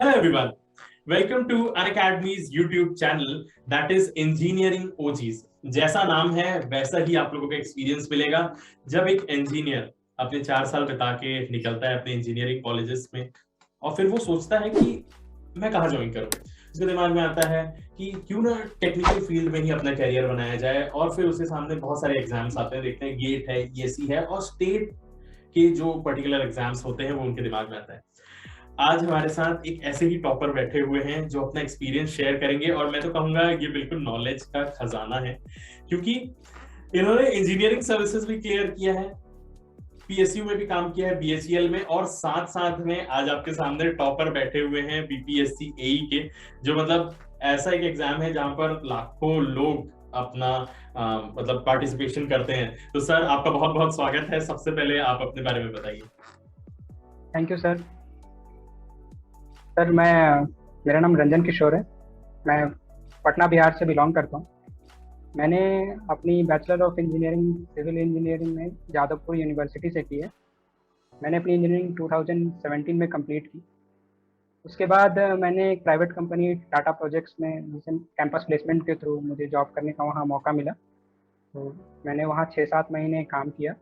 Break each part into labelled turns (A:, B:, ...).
A: Hello everyone. Welcome to Unacademy's YouTube channel that is Engineering OGs. जैसा नाम है वैसा ही आप लोगों को एक्सपीरियंस मिलेगा जब एक इंजीनियर अपने 4 साल बिता के निकलता है अपने इंजीनियरिंग कॉलेजेस में और फिर वो सोचता है कि मैं कहाँ ज्वाइन करूँ। उसके दिमाग में आता है कि क्यों ना टेक्निकल फील्ड में ही अपना करियर बनाया जाए और फिर उसके सामने बहुत सारे एग्जाम्स आते हैं, देखते हैं गेट है, ईएससी है और स्टेट के जो पर्टिकुलर एग्जाम्स होते हैं वो उनके दिमाग में आता है। आज हमारे साथ एक ऐसे ही टॉपर बैठे हुए हैं जो अपना एक्सपीरियंस शेयर करेंगे और मैं तो कहूंगा ये बिल्कुल नॉलेज का खजाना है, क्योंकि इन्होंने इंजीनियरिंग सर्विसेज भी क्लियर किया है, पीएसयू में भी काम किया है, बीएचईएल में, और साथ साथ में आज आपके सामने टॉपर बैठे हुए हैं बीपीएससी एई के, जो मतलब ऐसा एक एग्जाम है जहां पर लाखों लोग अपना मतलब पार्टिसिपेशन करते हैं। तो सर आपका बहुत बहुत स्वागत है। सबसे पहले आप अपने बारे में बताइए।
B: Thank you sir. मेरा नाम रंजन किशोर है। मैं पटना बिहार से बिलोंग करता हूँ। मैंने अपनी bachelor of engineering civil engineering में जादवपुर यूनिवर्सिटी से की है। मैंने अपनी इंजीनियरिंग 2017 में कंप्लीट की। उसके बाद मैंने एक प्राइवेट कंपनी टाटा प्रोजेक्ट्स में जिसे कैंपस प्लेसमेंट के थ्रू मुझे जॉब करने का वहाँ मौका मिला। तो मैंने वहाँ 6-7 महीने काम किया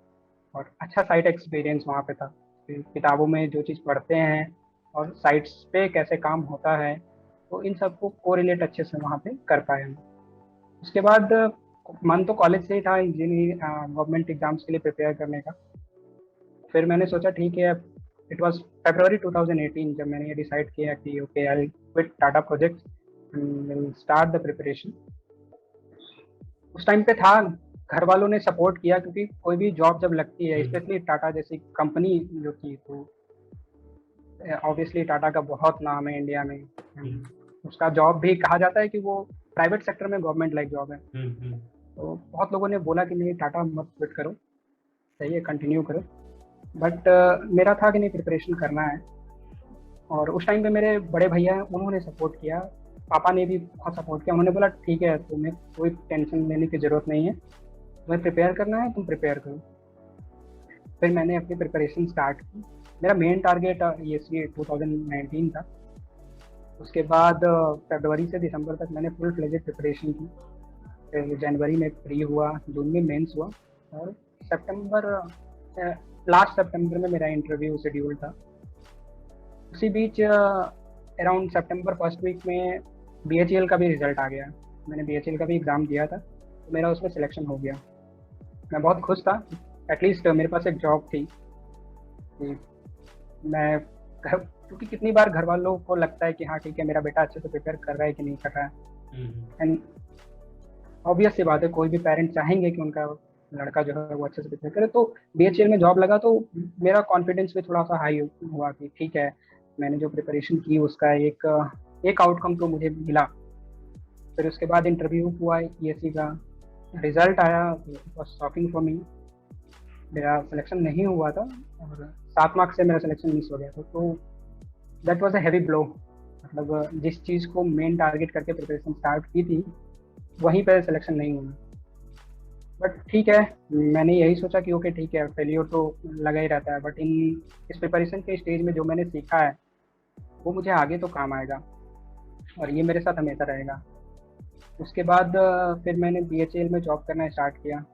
B: और अच्छा साइट एक्सपीरियंस वहाँ पे था। किताबों में जो चीज़ पढ़ते हैं और साइट्स पे कैसे काम होता है, तो इन सबको कोरिलेट अच्छे से वहाँ पे कर पाया मैं। उसके बाद मन तो कॉलेज से ही था इंजीनियरिंग गवर्नमेंट एग्जाम्स के लिए प्रिपेयर करने का। फिर मैंने सोचा ठीक है, इट वाज फरवरी 2018 जब मैंने ये डिसाइड किया कि okay I will quit Tata projects and will start the preparation. उस टाइम पे था, घर वालों ने सपोर्ट किया, क्योंकि कोई भी जॉब जब लगती है, स्पेशली टाटा जैसी कंपनी जो थी, तो ऑब्वियसली टाटा का बहुत नाम है इंडिया में। उसका जॉब भी कहा जाता है कि वो प्राइवेट सेक्टर में गवर्नमेंट लाइक जॉब है। तो बहुत लोगों ने बोला कि नहीं, टाटा मत क्विट करो, सही है, कंटिन्यू करो। बट मेरा था कि नहीं, प्रिपरेशन करना है। और उस टाइम पे मेरे बड़े भैया हैं, उन्होंने सपोर्ट किया, पापा ने भी बहुत सपोर्ट किया। उन्होंने बोला ठीक है, तुम्हें कोई टेंशन लेने की ज़रूरत नहीं है, तुम्हें प्रिपेयर करना है, तुम प्रिपेयर करो। फिर मैंने अपनी प्रिपरेशन स्टार्ट की। मेरा मेन टारगेट ईएससी 2019 था। उसके बाद फरवरी से दिसंबर तक मैंने फुल फ्लेजेड प्रिपरेशन की। फिर जनवरी में प्री हुआ, जून में मेंस हुआ, और लास्ट सितंबर में मेरा इंटरव्यू शेड्यूल था। उसी बीच अराउंड सितंबर फर्स्ट वीक में बीएचईएल का भी रिजल्ट आ गया। मैंने बीएचईएल का भी एग्ज़ाम दिया था, तो मेरा उसमें सिलेक्शन हो गया। मैं बहुत खुश था, एटलीस्ट मेरे पास एक जॉब थी। मैं क्योंकि कितनी बार घर वालों को लगता है कि हाँ ठीक है, मेरा बेटा अच्छे से प्रिपेयर कर रहा है कि नहीं कर रहा है। एंड ऑब्वियस सी बात है, कोई भी पेरेंट्स चाहेंगे कि उनका लड़का जो है वो अच्छे से प्रिपेयर करे। तो बीएचईएल में जॉब लगा तो मेरा कॉन्फिडेंस भी थोड़ा सा हाई हुआ कि ठीक है, मैंने जो प्रिपरेशन की उसका एक आउटकम तो मुझे मिला। फिर उसके बाद इंटरव्यू हुआ ईएससी का, रिजल्ट आया, वॉज शॉकिंग फॉर मी। मेरा सिलेक्शन नहीं हुआ था और 7 मार्क्स से मेरा सिलेक्शन मिस हो गया था। तो that was a heavy blow. मतलब जिस चीज़ को मेन टारगेट करके प्रिपरेशन स्टार्ट की थी, वहीं पर सिलेक्शन नहीं हुआ। बट ठीक है, मैंने यही सोचा कि ओके ठीक है, फेलियर तो लगा ही रहता है, बट इस प्रिपरेशन के स्टेज में जो मैंने सीखा है वो मुझे आगे तो काम आएगा और ये मेरे साथ हमेशा रहेगा। उसके बाद फिर मैंने बीएचईएल में जॉब करना स्टार्ट किया।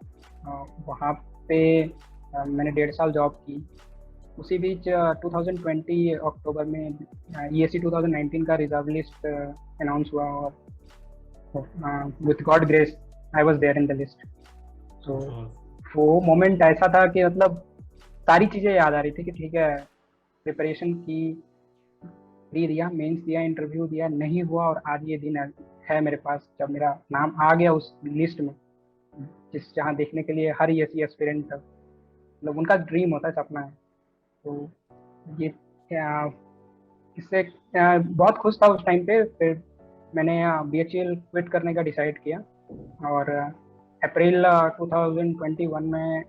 B: वहाँ पे मैंने 1.5 साल जॉब की। उसी बीच 2020 अक्टूबर में ईएससी 2019 का रिजर्व लिस्ट अनाउंस हुआ और with God grace I was there in the list. तो वो मोमेंट ऐसा था कि मतलब सारी चीज़ें याद आ रही थी कि ठीक है, प्रिपरेशन की, प्री दिया, मेंस दिया, इंटरव्यू दिया, नहीं हुआ, और आज ये दिन है मेरे पास जब मेरा नाम आ गया उस लिस्ट में, जहाँ देखने के लिए हर ईएससी एस्पिरेंट मतलब उनका ड्रीम होता है, सपना है। तो ये इससे बहुत खुश था उस टाइम पे। फिर मैंने बीएचईएल क्विट करने का डिसाइड किया और अप्रैल 2021 में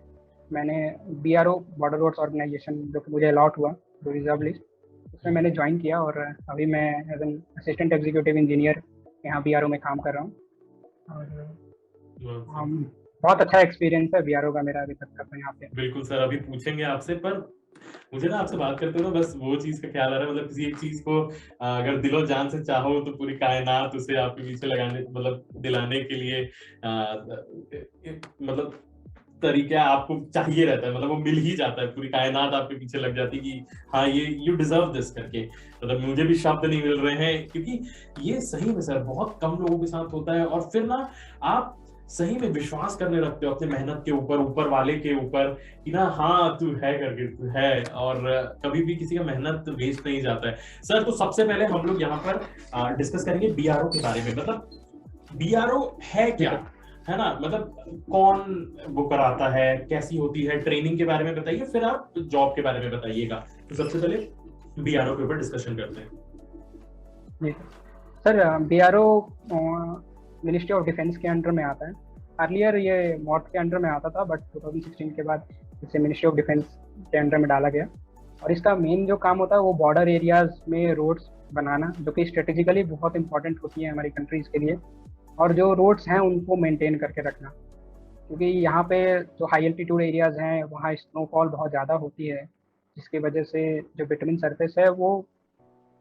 B: मैंने बीआरओ बॉर्डर रोड्स ऑर्गेनाइजेशन, जो कि मुझे अलॉट हुआ, जो रिजर्व लिस्ट, उसमें मैंने ज्वाइन किया और अभी मैं as an assistant executive engineer यहाँ बीआरओ में काम कर रहा हूँ। और बहुत अच्छा एक्सपीरियंस है बीआरओ का मेरा अभी तक का यहाँ पे।
A: बिल्कुल सर, अभी पूछेंगे आपसे, पर मुझे ना आपसे बात करते हुए ना बस वो चीज का ख्याल आ रहा है, मतलब किसी एक चीज को अगर दिलो जान से चाहो तो पूरी कायनात उसे आपके पीछे लगाने, मतलब दिलाने के लिए मतलब तरीका आपको चाहिए रहता है, मतलब वो मिल ही जाता है, पूरी कायनात आपके पीछे लग जाती है कि हाँ ये यू डिजर्व दिस करके। मतलब मुझे भी शब्द नहीं मिल रहे हैं, क्योंकि ये सही में सर बहुत कम लोगों के साथ होता है। और फिर ना आप सही में विश्वास करने लगते हो अपने मेहनत के ऊपर, ऊपर वाले के ऊपर, कि ना हाँ तू है करके, तू है, और कभी भी किसी का मेहनत वेस्ट नहीं जाता है। सर तो सबसे पहले हम लोग यहाँ पर डिस्कस करेंगे बीआरओ के बारे में। मतलब बीआरओ है क्या, है ना, मतलब कौन वो कराता है, कैसी होती है, ट्रेनिंग के बारे में बताइए, फिर आप जॉब के बारे में बताइएगा। तो सबसे पहले बीआरओ के ऊपर डिस्कशन करते हैं।
B: Sir BRO ministry of defence के अंडर में आता है। अर्लियर ये मॉट के अंडर में आता था, बट 2016 के बाद इसे मिनिस्ट्री ऑफ डिफेंस के अंडर में डाला गया। और इसका मेन जो काम होता है वो बॉर्डर एरियाज में रोड्स बनाना, जो कि स्ट्रेटेजिकली बहुत इंपॉर्टेंट होती है हमारी कंट्रीज के लिए, और जो रोड्स हैं उनको मेंटेन करके रखना, क्योंकि यहाँ पे जो हाई एल्टीट्यूड एरियाज हैं वहाँ स्नोफॉल बहुत ज़्यादा होती है, जिसकी वजह से जो बिटवीन सरफेस है वो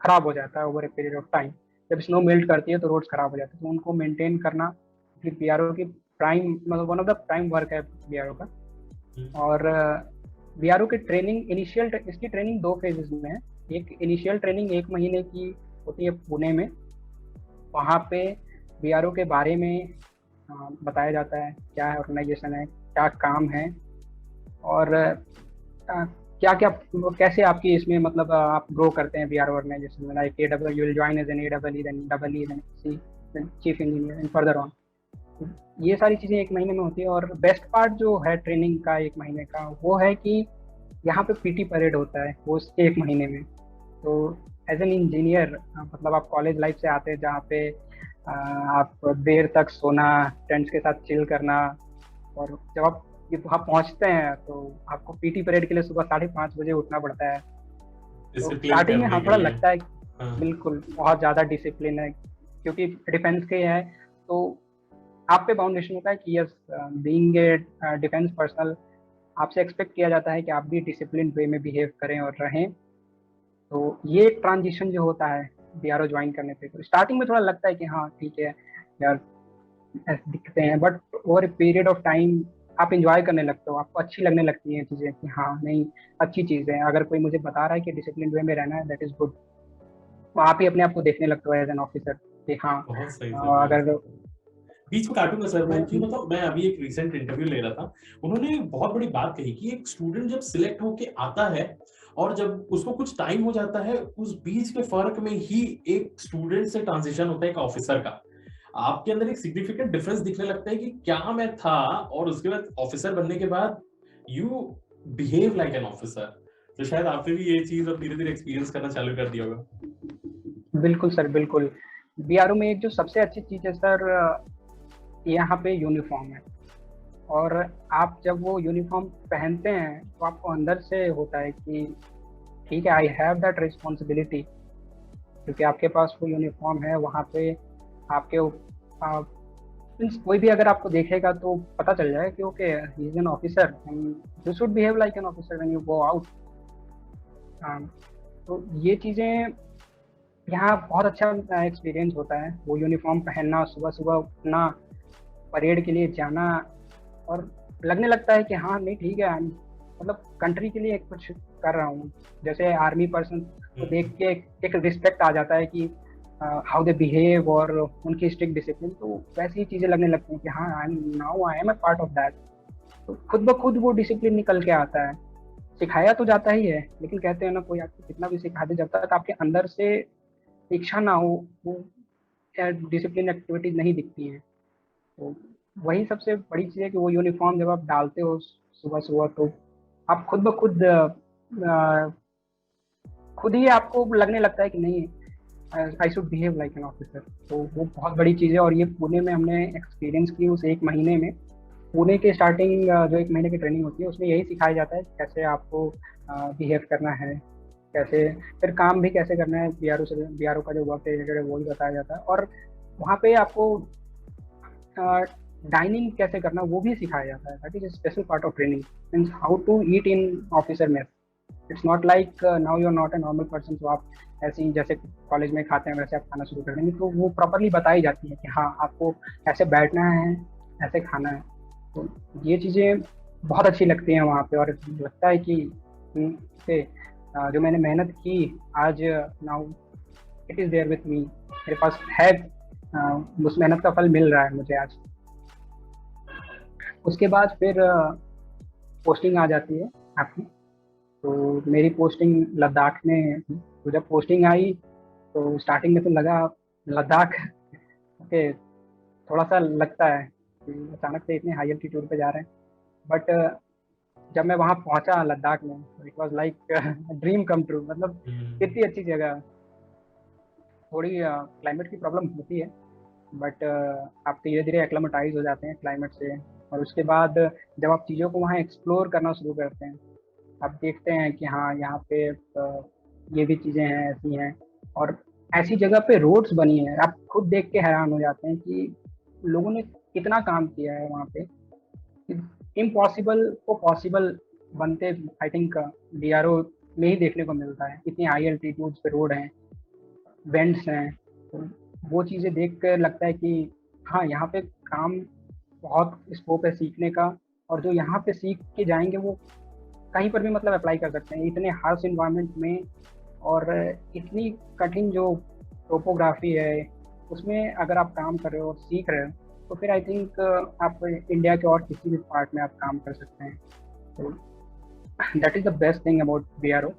B: ख़राब हो जाता है over a period of time. जब स्नो मेल्ट करती है तो रोड्स ख़राब हो जाते हैं, तो उनको मेंटेन करना फिर बीआरओ की प्राइम, मतलब one of the prime work है बीआरओ का। और बीआरओ की ट्रेनिंग इसकी ट्रेनिंग 2 फेजेस में है। एक इनिशियल ट्रेनिंग 1 महीने की होती है पुणे में, वहाँ पे बीआरओ के बारे में बताया जाता है क्या है ऑर्गेनाइजेशन है, क्या काम है, और क्या क्या कैसे आपकी इसमें मतलब आप ग्रो करते हैं बीआरओ ऑर्गेनाइजेशन में। Like AWE you will join as an AWE, then EE, then C, then chief engineer and further on. ये सारी चीज़ें 1 महीने में होती है। और बेस्ट पार्ट जो है ट्रेनिंग का 1 महीने का वो है कि यहाँ पे पीटी परेड होता है वो 1 महीने में। तो एज एन इंजीनियर मतलब आप कॉलेज लाइफ से आते हैं जहाँ पे आप देर तक सोना, फ्रेंड्स के साथ चिल करना, और जब आप वहाँ पहुँचते हैं तो आपको पीटी परेड के लिए सुबह 5:30 बजे उठना पड़ता है। तो स्टार्टिंग में हाँ थोड़ा लगता है बिल्कुल बहुत ज़्यादा डिसिप्लिन है, क्योंकि डिफेंस के है तो आप पे फाउंडेशन होता है कि yes being a defence personnel आपसे एक्सपेक्ट किया जाता है कि आप भी डिसिप्लिन वे में बिहेव करें और रहें। तो ये ट्रांजिशन जो होता है बीआरओ ज्वाइन करने पे, तो स्टार्टिंग में थोड़ा लगता है कि हाँ ठीक है यार ऐसे दिखते हैं, but over a period of time आप इंजॉय करने लगते हो, आपको अच्छी लगने लगती हैं चीज़ें कि हाँ नहीं अच्छी चीज़ है। अगर कोई मुझे बता रहा है कि डिसिप्लिन वे में रहना है, दैट इज़ गुड, तो आप ही अपने आप को देखने लगते हो एज एन ऑफिसर कि हाँ अगर
A: बीच में काटूंगा सर मैं, कि मतलब मैं अभी एक रिसेंट इंटरव्यू ले रहा था, उन्होंने बहुत बड़ी बात कही कि एक स्टूडेंट जब सिलेक्ट होके आता है और जब उसको कुछ टाइम हो जाता है, उस बीच के फर्क में ही एक स्टूडेंट से ट्रांजिशन होता है एक ऑफिसर का। आपके अंदर एक सिग्निफिकेंट डिफरेंस दिखने लगता है कि क्या मैं था, और उसके बाद ऑफिसर बनने के बाद you behave like an officer. तो शायद आपने भी ये चीज अब धीरे धीरे एक्सपीरियंस करना चालू कर दिया होगा।
B: बिल्कुल सर बिल्कुल। बीआरओ में एक जो सबसे अच्छी चीज है सर, यहाँ पे यूनिफॉर्म है, और आप जब वो यूनिफॉर्म पहनते हैं तो आपको अंदर से होता है कि ठीक है आई हैव दैट रिस्पॉन्सिबिलिटी, क्योंकि आपके पास वो यूनिफॉर्म है। वहाँ पे आपके कोई भी अगर आपको देखेगा तो पता चल जाएगा कि okay he is an officer, you should behave like an officer when you go out. तो ये चीज़ें यहाँ बहुत अच्छा एक्सपीरियंस होता है, वो यूनिफॉर्म पहनना, सुबह सुबह उठना, परेड के लिए जाना, और लगने लगता है कि हाँ नहीं ठीक है मतलब कंट्री के लिए कुछ कर रहा हूँ। जैसे आर्मी पर्सन को देख के एक रिस्पेक्ट आ जाता है कि हाउ दे बिहेव और उनकी स्ट्रिक्ट डिसिप्लिन, तो वैसी ही चीज़ें लगने लगती हैं कि हाँ I am a part of that. तो खुद ब खुद वो डिसिप्लिन निकल के आता है। सिखाया तो जाता ही है, लेकिन कहते हैं ना कोई आपको कितना भी सिखा दे, जब तक आपके अंदर से इच्छा ना हो वो डिसिप्लिन एक्टिविटीज नहीं दिखती हैं। तो वही सबसे बड़ी चीज़ है कि वो यूनिफॉर्म जब आप डालते हो सुबह सुबह, तो आप खुद ब खुद ही आपको लगने लगता है कि नहीं I should behave like an officer. तो वो बहुत बड़ी चीज़ है, और ये पुणे में हमने एक्सपीरियंस की उस 1 महीने में। पुणे के स्टार्टिंग जो 1 महीने की ट्रेनिंग होती है उसमें यही सिखाया जाता है कैसे आपको बिहेव करना है, कैसे फिर काम भी कैसे करना है, बीआरओ का जो वर्क रिलेटेड है वो भी बताया जाता है। और वहाँ पे आपको डाइनिंग कैसे करना वो भी सिखाया जाता है। That is special part of training, means how to eat in officer mess. It's not like now you are not a normal person, तो आप ऐसे ही जैसे कॉलेज में खाते हैं वैसे आप खाना शुरू कर देंगे। तो वो प्रॉपरली बताई जाती है कि हाँ आपको ऐसे बैठना है, ऐसे खाना है। तो ये चीज़ें बहुत अच्छी लगती हैं वहाँ पे, और लगता है कि से जो मैंने मेहनत की आज now it is there with me, मेरे पास है, उस मेहनत का फल मिल रहा है मुझे आज। उसके बाद फिर पोस्टिंग आ जाती है आपकी। तो मेरी पोस्टिंग लद्दाख में, तो जब पोस्टिंग आई तो स्टार्टिंग में तो लगा लद्दाख ओके, थोड़ा सा लगता है कि अचानक से इतने हाई एल्टीट्यूड पे जा रहे हैं, बट जब मैं वहाँ पहुँचा लद्दाख में, it was like dream come true. मतलब कितनी अच्छी जगह। थोड़ी क्लाइमेट की प्रॉब्लम होती है, बट आप धीरे धीरे एक्लेमेटाइज हो जाते हैं क्लाइमेट से। और उसके बाद जब आप चीज़ों को वहाँ एक्सप्लोर करना शुरू करते हैं, आप देखते हैं कि हाँ यहाँ पे ये भी चीज़ें हैं, ऐसी हैं, और ऐसी जगह पे रोड्स बनी हैं, आप खुद देख के हैरान हो जाते हैं कि लोगों ने कितना काम किया है वहाँ पे। इम्पॉसिबल को पॉसिबल बनते आई थिंक बीआरओ में ही देखने को मिलता है। इतनी हाई एल्टीट्यूड्स पे रोड हैं, वेंट्स हैं, तो वो चीज़ें देख कर लगता है कि हाँ यहाँ पे काम बहुत स्कोप है सीखने का, और जो यहाँ पे सीख के जाएंगे वो कहीं पर भी मतलब अप्लाई कर सकते हैं इतने हार्श इन्वायरमेंट में। और इतनी कठिन जो टोपोग्राफी है उसमें अगर आप काम कर रहे हो और सीख रहे हो, तो फिर आई थिंक आप इंडिया के और किसी भी पार्ट में आप काम कर सकते हैं। तो that is the best thing about BRO.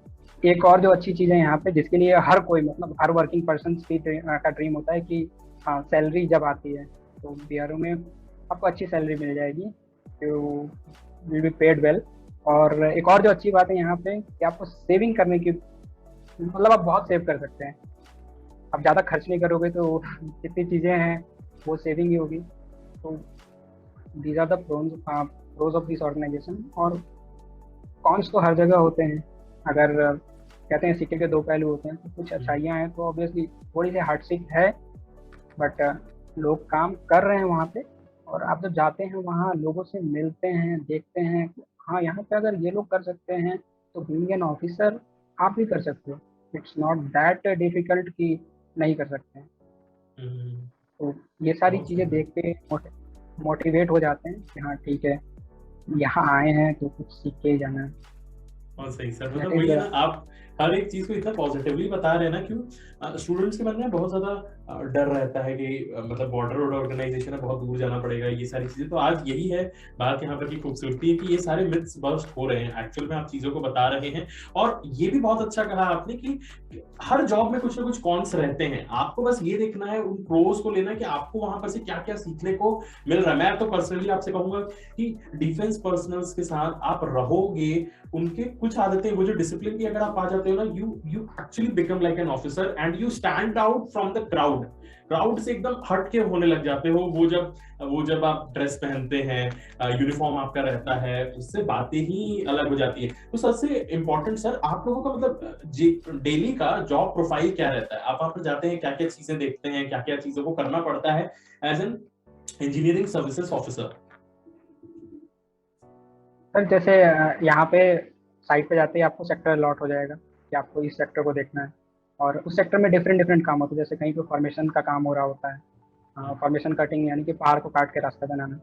B: एक और जो अच्छी चीज़ है यहाँ पे, जिसके लिए हर कोई मतलब हर वर्किंग पर्सन का ड्रीम होता है कि हाँ सैलरी जब आती है तो बीआरओ में आपको अच्छी सैलरी मिल जाएगी, तो विल बी पेड वेल। और एक और जो अच्छी बात है यहाँ पे कि आपको सेविंग करने की, मतलब आप बहुत सेव कर सकते हैं। आप ज़्यादा खर्च नहीं करोगे तो जितनी चीज़ें हैं वो सेविंग ही होगी। तो these are the pros of this organisation. और कॉन्स तो हर जगह होते हैं, अगर कहते हैं सिक्के के दो पहलू होते हैं, तो कुछ अच्छाइयाँ हैं तो ऑब्वियसली थोड़ी सी हार्डशिप है, बट लोग काम कर रहे हैं वहाँ पे। और आप जब जाते हैं वहाँ लोगों से मिलते हैं, देखते हैं हाँ यहाँ पे अगर ये लोग कर सकते हैं तो बीइंग एन ऑफिसर आप भी कर सकते हो। इट्स नॉट दैट डिफिकल्ट कि नहीं कर सकते हैं। तो ये सारी चीज़ें देख के मोटिवेट हो जाते हैं कि हाँ ठीक है यहाँ आए हैं तो कुछ सीख के ही जाना है।
A: और सही सर, मतलब वही है ना, आप हर एक चीज को इतना पॉजिटिवली बता रहे हैं ना, क्यों स्टूडेंट्स के मन में बहुत ज्यादा डर रहता है कि मतलब बॉर्डर रोड ऑर्गेनाइजेशन है, बहुत दूर जाना पड़ेगा, ये सारी चीजें। तो आज यही है बात यहाँ पर की खूबसूरती है कि ये सारे मिथ्स बस्ट हो रहे हैं, एक्चुअल में आप चीजों को बता रहे हैं। और ये भी बहुत अच्छा कहा आपने कि हर जॉब में कुछ ना कुछ कॉन्स रहते हैं, आपको बस ये देखना है, उन प्रोज को लेना है कि आपको वहां पर से क्या क्या सीखने को मिल रहा है। मैं तो पर्सनली आपसे कहूंगा कि डिफेंस पर्सनल्स के साथ आप रहोगे, उनके कुछ आदतें, वो जो डिसिप्लिन की अगर आप आ जाते हो ना, you actually become like an officer and you stand out from the crowd से एकदम हट के होने लग जाते हो। वो जब आप ड्रेस पहनते हैं, यूनिफॉर्म आपका रहता है, उससे बातें ही अलग हो जाती है। तो सबसे इम्पोर्टेंट सर, आप लोगों का मतलब डेली का जॉब प्रोफाइल क्या रहता है? आप वहां पर जाते हैं, क्या क्या चीजें देखते हैं, क्या क्या चीजों को करना पड़ता है as an engineering services officer?
B: Sir जैसे यहाँ पे साइट पे जाते ही आपको सेक्टर अलॉट हो जाएगा कि आपको इस सेक्टर को देखना है, और उस सेक्टर में डिफरेंट काम होते हैं। जैसे कहीं पे फॉर्मेशन का काम हो रहा होता है, फॉर्मेशन कटिंग यानी कि पहाड़ को काट के रास्ता बनाना,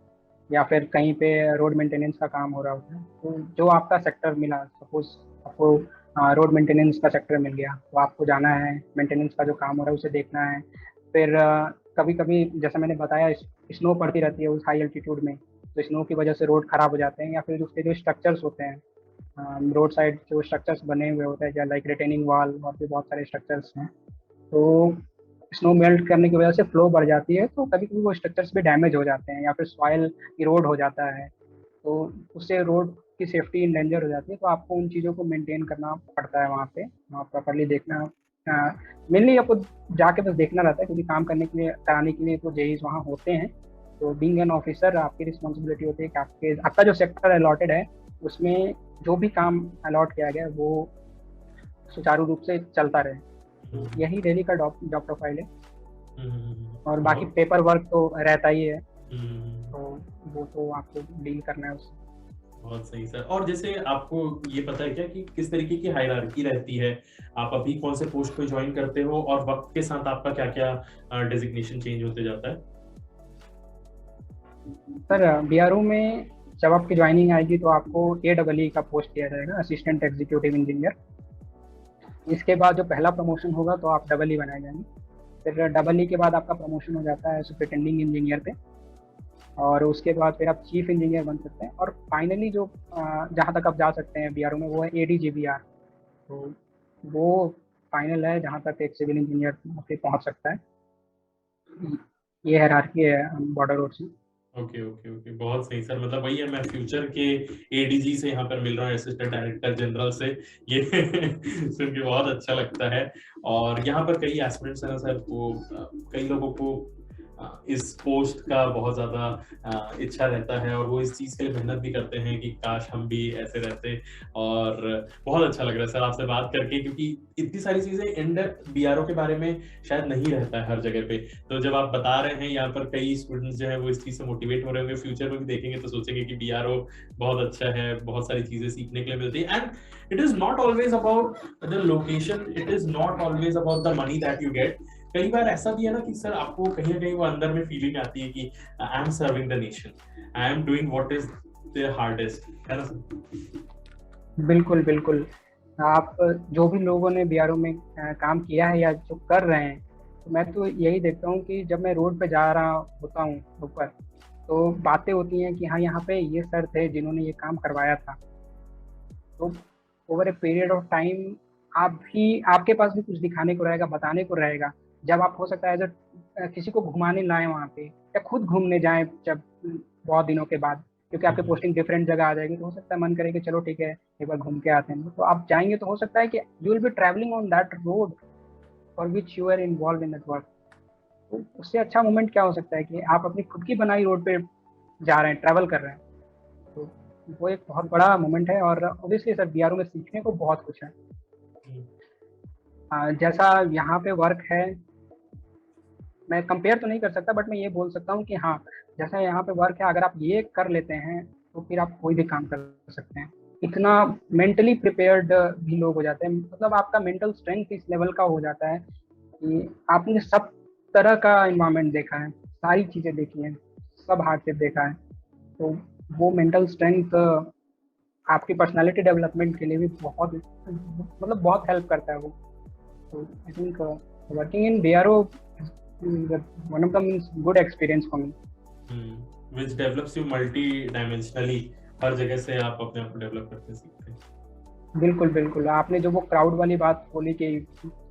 B: या फिर कहीं पे रोड मेंटेनेंस का काम हो रहा होता है। तो जो आपका सेक्टर मिला, सपोज आपको रोड मेंटेनेंस का सेक्टर मिल गया, तो आपको जाना है, मेंटेनेंस का जो काम हो रहा है उसे देखना है। फिर कभी कभी जैसा मैंने बताया स्नो पड़ती रहती है उस हाई एल्टीट्यूड में, तो स्नो की वजह से रोड खराब हो जाते हैं, या फिर उसके जो स्ट्रक्चर्स होते हैं रोड साइड, जो स्ट्रक्चर्स बने हुए होते हैं लाइक रिटेनिंग वॉल, और भी बहुत सारे स्ट्रक्चर्स हैं, तो स्नो मेल्ट करने की वजह से फ्लो बढ़ जाती है, तो कभी कभी वो स्ट्रक्चर्स भी डैमेज हो जाते हैं, या फिर सॉइल इरोड हो जाता है, तो उससे रोड की सेफ्टी इन डेंजर हो जाती है। तो आपको उन चीज़ों को मेंटेन करना पड़ता है वहाँ पे, वहाँ प्रॉपरली देखना। मेनली आपको जाके बस देखना रहता है, क्योंकि काम करने के लिए, कराने के लिए तो जेईज वहाँ होते हैं। तो बीइंग एन ऑफिसर आपकी रिस्पॉन्सिबिलिटी होती है कि आपका जो सेक्टर अलॉटेड है उसमें जो भी काम अलॉट किया गया है वो सुचारू रूप से चलता रहे। यही डेली का जॉब प्रोफाइल है। और बाकी पेपर वर्क तो रहता ही है, तो वो तो आपको डील करना है उससे।
A: बहुत सही सर। और जैसे आपको ये पता है क्या कि किस तरीके की हायरार्की रहती है, आप अभी कौन से पोस्ट पे ज्वाइन करते हो और वक्त के साथ आपका क्या क्या डेजिग्नेशन चेंज होते जाता है?
B: सर बीआरओ में जब आपकी ज्वाइनिंग आएगी तो आपको AEE का पोस्ट दिया जाएगा, असिस्टेंट एग्जीक्यूटिव इंजीनियर। इसके बाद जो पहला प्रमोशन होगा तो आप EE बनाए जाएंगे। फिर EE के बाद आपका प्रमोशन हो जाता है सुपरिटेंडिंग इंजीनियर पे, और उसके बाद फिर आप चीफ इंजीनियर बन सकते हैं। और फाइनली जो जहाँ तक आप जा सकते हैं बीआरओ में वो है ADGBR। तो वो फाइनल है जहाँ तक एक सिविल इंजीनियर पहुँच सकता है। ये हायरार्की है बॉर्डर रोड से।
A: ओके ओके ओके, बहुत सही सर। मतलब वही है, मैं फ्यूचर के एडीजी से यहाँ पर मिल रहा हूँ, असिस्टेंट डायरेक्टर जनरल से। ये सुन के बहुत अच्छा लगता है। और यहाँ पर कई एस्पिरेंट्स हैं ना सर, वो कई लोगों को इस पोस्ट का बहुत ज्यादा इच्छा रहता है और वो इस चीज के लिए मेहनत भी करते हैं कि काश हम भी ऐसे रहते। और बहुत अच्छा लग रहा है सर आपसे बात करके, क्योंकि इतनी सारी चीजें इन डेप्थ बीआरओ के बारे में शायद नहीं रहता है हर जगह पे। तो जब आप बता रहे हैं यहाँ पर कई स्टूडेंट्स जो है वो इस चीज से मोटिवेट हो रहे होंगे, फ्यूचर में भी देखेंगे तो सोचेंगे कि बीआरओ बहुत अच्छा है, बहुत सारी चीजें सीखने के लिए मिलती है। And it is not always about the location, it is not always about the money that you get. कई बार ऐसा भी है ना कि सर आपको कहीं ना कहीं वो अंदर में फीलिंग आती है कि I am serving the nation, I am doing what is the hardest, है ना सर?
B: बिल्कुल बिल्कुल। आप जो भी लोगों ने बीआरओ में काम किया है या जो कर रहे हैं, तो मैं तो यही देखता हूँ कि जब मैं रोड पे जा रहा होता हूँ ऊपर, तो बातें होती हैं कि हाँ यहाँ पे ये सर थे जिन्होंने ये काम करवाया था। तो over a period of time आपके पास भी कुछ दिखाने को रहेगा, बताने को रहेगा। जब आप हो सकता है एज किसी को घुमाने लाए वहाँ पे, या खुद घूमने जाएं जब बहुत दिनों के बाद, क्योंकि आपकी पोस्टिंग डिफरेंट जगह आ जाएगी, तो हो सकता है मन करे कि चलो ठीक है एक बार घूम के आते हैं। तो आप जाएंगे तो हो सकता है कि you will be travelling on that road for which you are involve in that work. तो उससे अच्छा मोमेंट क्या हो सकता है कि आप अपनी खुद की बनाई रोड पे जा रहे हैं, ट्रैवल कर रहे हैं। तो वो एक बहुत बड़ा मोमेंट है। और ऑब्वियसली सर बीआरओ में सीखने को बहुत कुछ है। जैसा यहाँ पे वर्क है, मैं कंपेयर तो नहीं कर सकता, बट मैं ये बोल सकता हूँ कि हाँ जैसा यहाँ पे वर्क है, अगर आप ये कर लेते हैं तो फिर आप कोई भी काम कर सकते हैं। इतना मेंटली प्रिपेयर्ड भी लोग हो जाते हैं, मतलब आपका मेंटल स्ट्रेंथ इस लेवल का हो जाता है कि आपने सब तरह का इन्वायरमेंट देखा है, सारी चीज़ें देखी हैं, सब हार्ड से देखा है। तो वो मेंटल स्ट्रेंथ आपकी पर्सनालिटी डेवलपमेंट के लिए भी बहुत, मतलब बहुत हेल्प करता है वो। तो I think working in BRO one of them is good experience for me.
A: Which develops you multi-dimensionally, हर जगह से आप अपने आप को डेवलप करते सीखते हैं।
B: बिल्कुल बिल्कुल। आपने जो वो क्राउड वाली बात बोली कि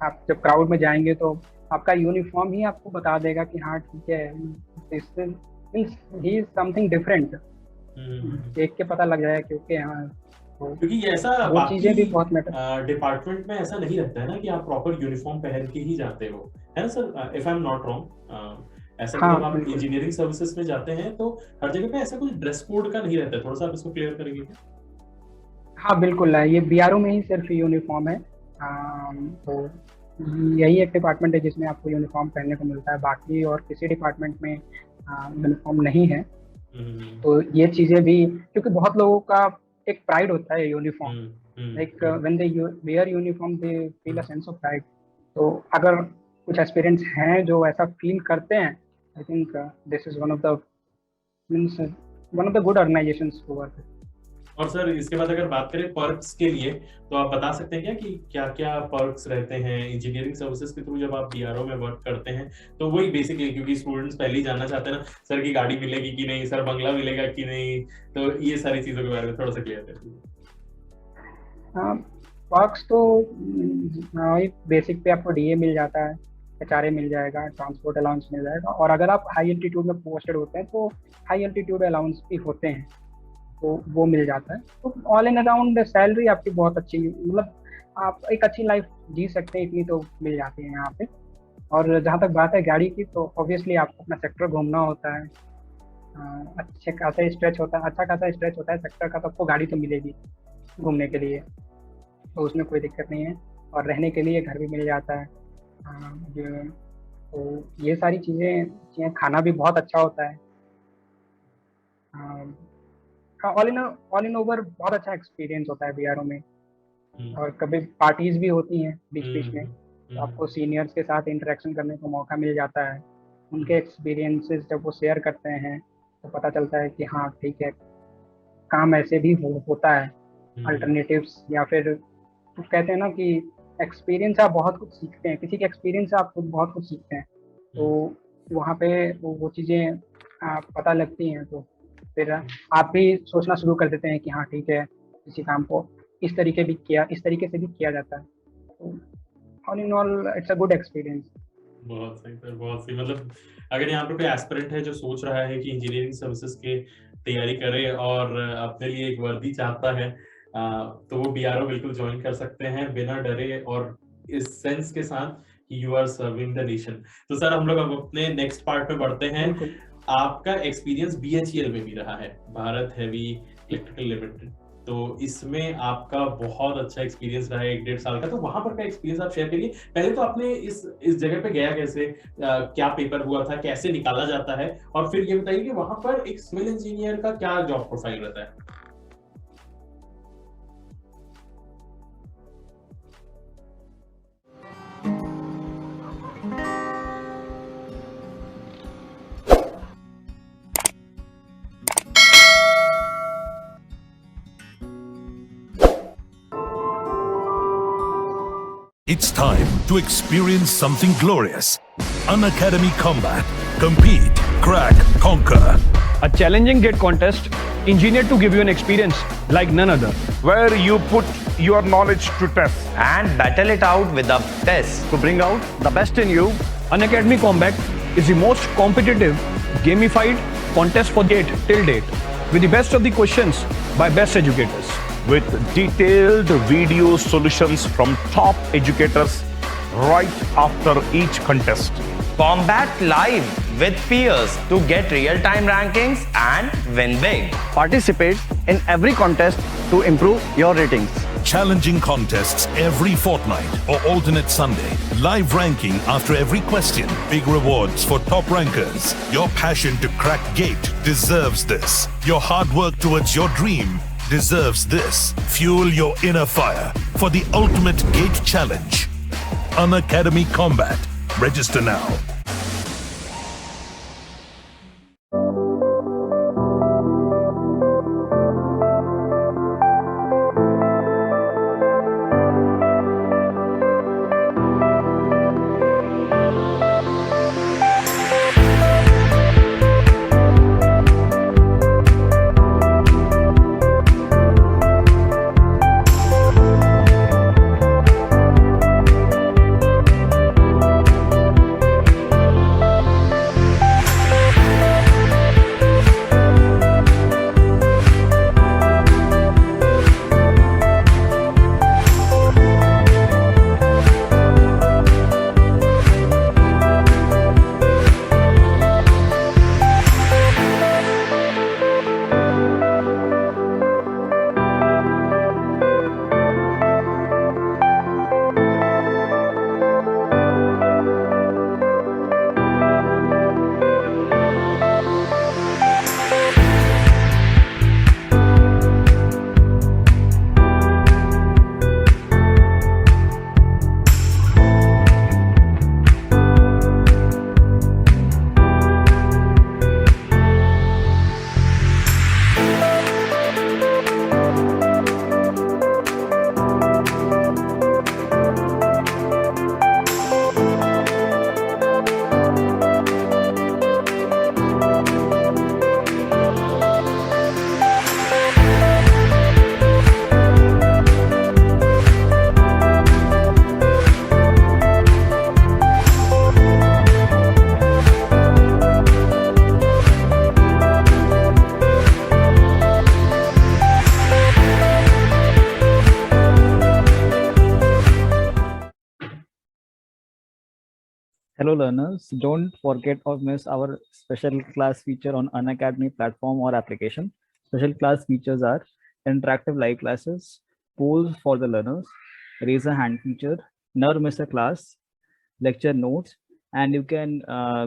B: आप जब क्राउड में जाएंगे तो आपका यूनिफॉर्म ही आपको बता देगा कि हाँ ठीक है, ही इज समथिंग डिफरेंट। देख के पता लग जाएगा क्योंकि हाँ,
A: क्योंकि ये ऐसा
B: वो चीजें भी बहुत मैटर।
A: डिपार्टमेंट में ऐसा नहीं रहता है ना कि आप प्रॉपर यूनिफॉर्म पहन के ही जाते हो, है ना sir? If I am not wrong, ऐसा
B: हाँ,
A: जब आप इंजीनियरिंग सर्विसेज में जाते हैं तो हर जगह पे ऐसा कुछ ड्रेस कोड का नहीं रहता है। थोड़ा सा आप इसको क्लियर करेंगे क्या?
B: हाँ बिल्कुल है, ये बीआरओ में ही सिर्फ यूनिफॉर्म है। तो यही एक डिपार्टमेंट है जिसमें आपको यूनिफॉर्म पहनने को मिलता है, बाकी और किसी डिपार्टमेंट में यूनिफॉर्म नहीं है। तो ये चीज़ें भी, क्योंकि बहुत लोगों का एक प्राइड होता है uniform, like when they where uniform they feel a sense of pride. तो अगर कुछ एस्पिरेंट्स हैं जो ऐसा फील करते हैं, I think this is one of the good organisations to work.
A: और सर इसके बाद अगर बात करें पर्क्स के लिए, तो आप बता सकते हैं क्या कि क्या क्या पर्क्स रहते हैं इंजीनियरिंग सर्विसेज के थ्रू जब आप बीआरओ में वर्क करते हैं? तो वही बेसिकली, क्योंकि स्टूडेंट्स पहले ही जानना चाहते हैं ना सर की गाड़ी मिलेगी कि नहीं, सर बंगला मिलेगा कि नहीं, तो ये सारी चीजों के बारे में थोड़ा सा क्लियर कर दीजिए।
B: पर्क्स तो बेसिक पे आपको डीए मिल जाता है, एचआरए मिल जाएगा, ट्रांसपोर्ट अलाउंस मिल जाएगा, और अगर आप हाई एल्टीट्यूड में पोस्टेड होते हैं तो हाई एल्टीट्यूड अलाउंस भी होते हैं, तो वो मिल जाता है। तो ऑल इन अराउंड सैलरी आपकी बहुत अच्छी, मतलब आप एक अच्छी लाइफ जी सकते हैं, इतनी तो मिल जाती है यहाँ पे। और जहाँ तक बात है गाड़ी की, तो ऑब्वियसली आपको अपना सेक्टर घूमना होता है, अच्छा खासा स्ट्रेच होता है सेक्टर का, तो आपको गाड़ी तो मिलेगी घूमने के लिए, तो उसमें कोई दिक्कत नहीं है। और रहने के लिए घर भी मिल जाता है। तो ये सारी चीज़ें, खाना भी बहुत अच्छा होता है। ऑल इन ओवर बहुत अच्छा एक्सपीरियंस होता है बीआरओ में। और कभी पार्टीज भी होती हैं बीच बीच में, तो आपको सीनियर्स के साथ इंटरेक्शन करने का मौका मिल जाता है। उनके एक्सपीरियंसेस जब वो शेयर करते हैं तो पता चलता है कि हाँ ठीक है, काम ऐसे भी होता है, अल्टरनेटिव्स। या फिर तो कहते हैं ना कि एक्सपीरियंस आप बहुत कुछ सीखते हैं, किसी के एक्सपीरियंस से आप खुद बहुत कुछ सीखते हैं। तो वहाँ पे वो चीज़ें पता लगती हैं, तो फिर आप भी सोचना शुरू कर देते हैं कि हाँ ठीक है, किसी काम को इस तरीके से भी किया जाता है। तो all in all it's a good experience.
A: बहुत सही सर, बहुत सही। मतलब अगर यहाँ पे कोई एस्पिरेंट है जो सोच रहा है कि इंजीनियरिंग सर्विसेज की तैयारी करे और अपने लिए एक वर्दी चाहता है, तो वो बीआरओ बिल्कुल ज्वाइन कर सकते हैं बिना डरे और इस सेंस के साथ कि you are serving the nation. तो सर हम लोग अब अपने नेक्स्ट पार्ट में बढ़ते हैं। आपका एक्सपीरियंस बीएचईएल में भी रहा है, भारत हेवी इलेक्ट्रिकल लिमिटेड, तो इसमें आपका बहुत अच्छा एक्सपीरियंस रहा है 1-1.5 साल का। तो वहां पर का एक्सपीरियंस आप शेयर करिए। पहले तो आपने इस जगह पे गया कैसे, क्या पेपर हुआ था, कैसे निकाला जाता है, और फिर ये बताइए कि वहां पर एक सिविल इंजीनियर का क्या जॉब प्रोफाइल रहता है।
C: It's time to experience something glorious. Unacademy Combat. Compete, crack, conquer.
D: A challenging gate contest engineered to give you an experience like none other.
E: Where you put your knowledge to test
F: and battle it out with a test
D: to bring out the best in you. Unacademy Combat is the most competitive, gamified contest for gate till date, with the best of the questions by best educators.
E: With detailed video solutions from top educators right after each contest.
F: Combat live with peers to get real-time rankings and win big.
D: Participate in every contest to improve your ratings.
C: Challenging contests every fortnight or alternate Sunday. Live ranking after every question. Big rewards for top rankers. Your passion to crack gate deserves this. Your hard work towards your dream deserves this. Fuel your inner fire for the ultimate gate challenge. Unacademy Combat. Register now.
G: Hello learners, don't forget or miss our special class feature on Unacademy platform or application. Special class features are interactive live classes, polls for the learners, raise a hand feature, never miss a class, lecture notes, and you can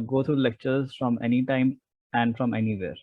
G: go through lectures from anytime and from anywhere.